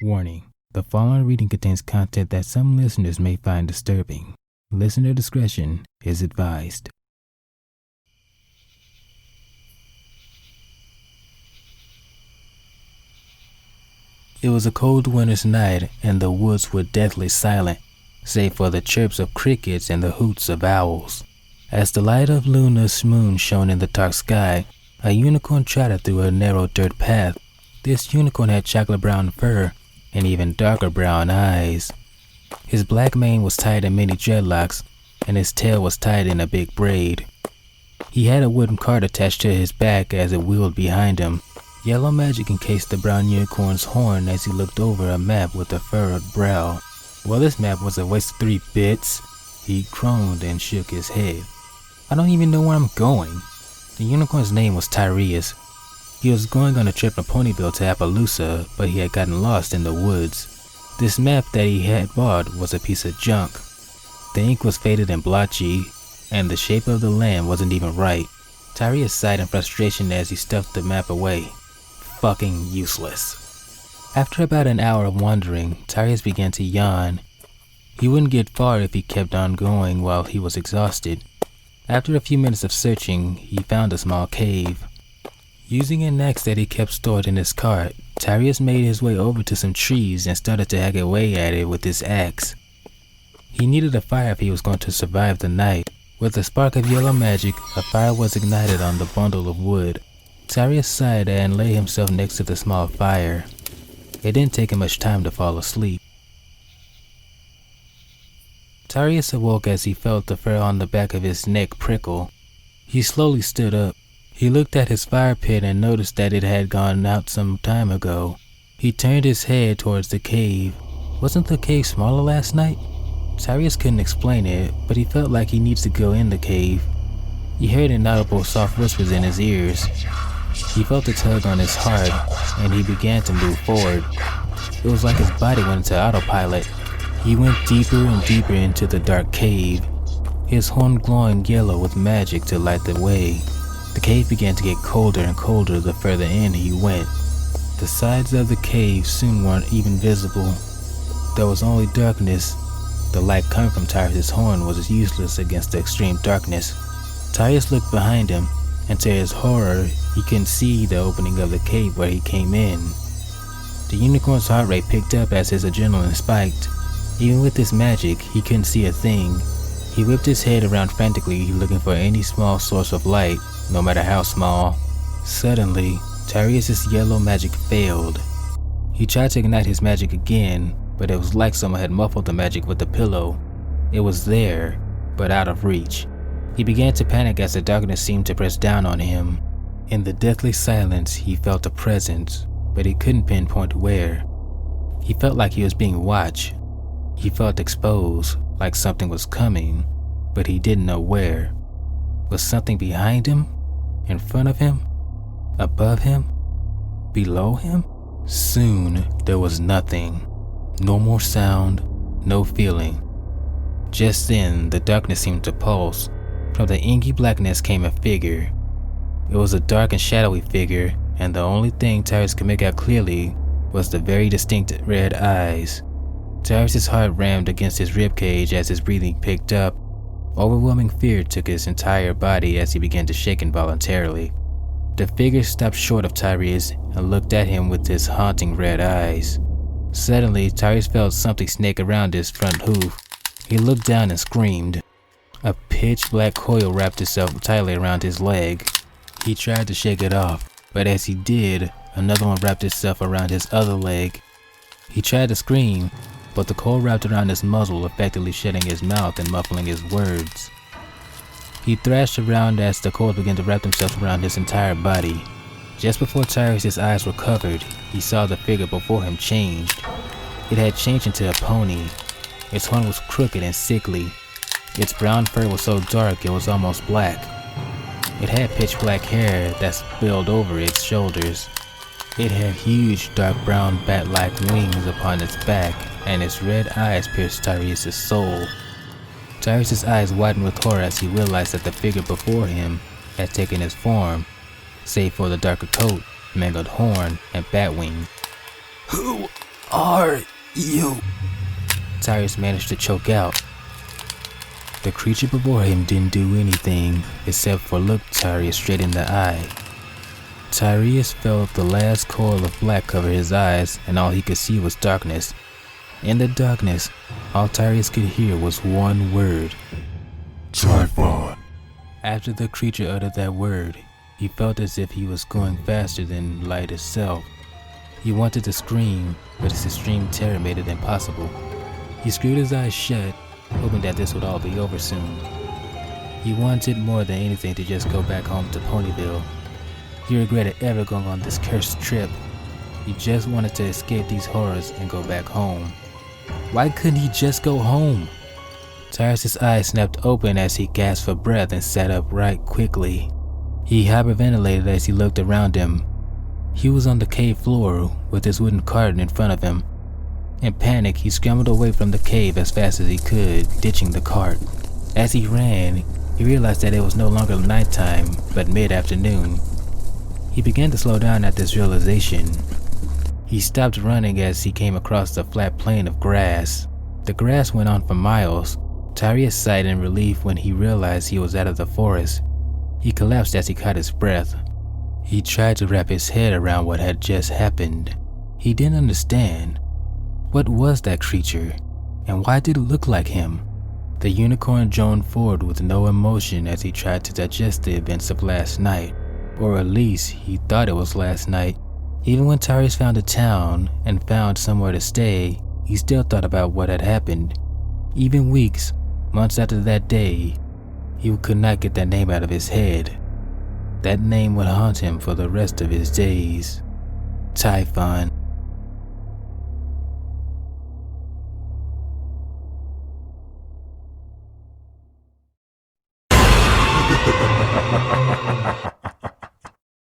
Warning: the following reading contains content that some listeners may find disturbing. Listener discretion is advised. It was a cold winter's night, and the woods were deathly silent, save for the chirps of crickets and the hoots of owls. As the light of Luna's moon shone in the dark sky, a unicorn trotted through a narrow dirt path. This unicorn had chocolate brown fur and even darker brown eyes. His black mane was tied in many dreadlocks, and his tail was tied in a big braid. He had a wooden cart attached to his back as it wheeled behind him. Yellow magic encased the brown unicorn's horn as he looked over a map with a furrowed brow. Well, this map was a waste of 3 bits. He groaned and shook his head. I don't even know where I'm going. The unicorn's name was Tyrius. He was going on a trip from Ponyville to Appaloosa, but he had gotten lost in the woods. This map that he had bought was a piece of junk. The ink was faded and blotchy, and the shape of the land wasn't even right. Tyrius sighed in frustration as he stuffed the map away. Fucking useless. After about an hour of wandering, Tyrius began to yawn. He wouldn't get far if he kept on going while he was exhausted. After a few minutes of searching, he found a small cave. Using an axe that he kept stored in his cart, Tyrius made his way over to some trees and started to hack away at it with his axe. He needed a fire if he was going to survive the night. With a spark of yellow magic, a fire was ignited on the bundle of wood. Tyrius sighed and lay himself next to the small fire. It didn't take him much time to fall asleep. Tyrius awoke as he felt the fur on the back of his neck prickle. He slowly stood up. He looked at his fire pit and noticed that it had gone out some time ago. He turned his head towards the cave. Wasn't the cave smaller last night? Tyrius couldn't explain it, but he felt like he needed to go in the cave. He heard inaudible soft whispers in his ears. He felt a tug on his heart, and he began to move forward. It was like his body went into autopilot. He went deeper and deeper into the dark cave, his horn glowing yellow with magic to light the way. The cave began to get colder and colder the further in he went. The sides of the cave soon weren't even visible. There was only darkness. The light coming from Tyrius' horn was useless against the extreme darkness. Tyrius looked behind him, and to his horror, he couldn't see the opening of the cave where he came in. The unicorn's heart rate picked up as his adrenaline spiked. Even with his magic, he couldn't see a thing. He whipped his head around frantically, looking for any small source of light, no matter how small. Suddenly, Tyrius' yellow magic failed. He tried to ignite his magic again, but it was like someone had muffled the magic with a pillow. It was there, but out of reach. He began to panic as the darkness seemed to press down on him. In the deathly silence, he felt a presence, but he couldn't pinpoint where. He felt like he was being watched. He felt exposed, like something was coming, but he didn't know where. Was something behind him? In front of him? Above him? Below him? Soon, there was nothing. No more sound, no feeling. Just then, the darkness seemed to pulse. From the inky blackness came a figure. It was a dark and shadowy figure, and the only thing Tyrius could make out clearly was the very distinct red eyes. Tyrius' heart rammed against his ribcage as his breathing picked up. Overwhelming fear took his entire body as he began to shake involuntarily. The figure stopped short of Tyrius and looked at him with his haunting red eyes. Suddenly, Tyrius felt something snake around his front hoof. He looked down and screamed. A pitch-black coil wrapped itself tightly around his leg. He tried to shake it off, but as he did, another one wrapped itself around his other leg. He tried to scream, but the coil wrapped around his muzzle, effectively shutting his mouth and muffling his words. He thrashed around as the coils began to wrap themselves around his entire body. Just before Tyrius' eyes were covered, he saw the figure before him changed. It had changed into a pony. Its horn was crooked and sickly. Its brown fur was so dark it was almost black. It had pitch black hair that spilled over its shoulders. It had huge dark brown bat-like wings upon its back, and its red eyes pierced Tyrius' soul. Tyrius' eyes widened with horror as he realized that the figure before him had taken his form, save for the darker coat, mangled horn, and bat wings. Who are you? Tyrius managed to choke out. The creature before him didn't do anything except for look Tyrius straight in the eye. Tyrius felt the last coil of black cover his eyes, and all he could see was darkness. In the darkness, all Tyrius could hear was one word. Typhon. After the creature uttered that word, he felt as if he was going faster than light itself. He wanted to scream, but his extreme terror made it impossible. He screwed his eyes shut, hoping that this would all be over soon. He wanted more than anything to just go back home to Ponyville. He regretted ever going on this cursed trip. He just wanted to escape these horrors and go back home. Why couldn't he just go home? Tyrius' eyes snapped open as he gasped for breath and sat up right quickly. He hyperventilated as he looked around him. He was on the cave floor with his wooden carton in front of him. In panic, he scrambled away from the cave as fast as he could, ditching the cart. As he ran, he realized that it was no longer nighttime, but mid-afternoon. He began to slow down at this realization. He stopped running as he came across the flat plain of grass. The grass went on for miles. Tyrius sighed in relief when he realized he was out of the forest. He collapsed as he caught his breath. He tried to wrap his head around what had just happened. He didn't understand. What was that creature, and why did it look like him? The unicorn droned forward with no emotion as he tried to digest the events of last night, or at least he thought it was last night. Even when Tyrius found a town and found somewhere to stay, he still thought about what had happened. Even weeks, months after that day, he could not get that name out of his head. That name would haunt him for the rest of his days. Typhon.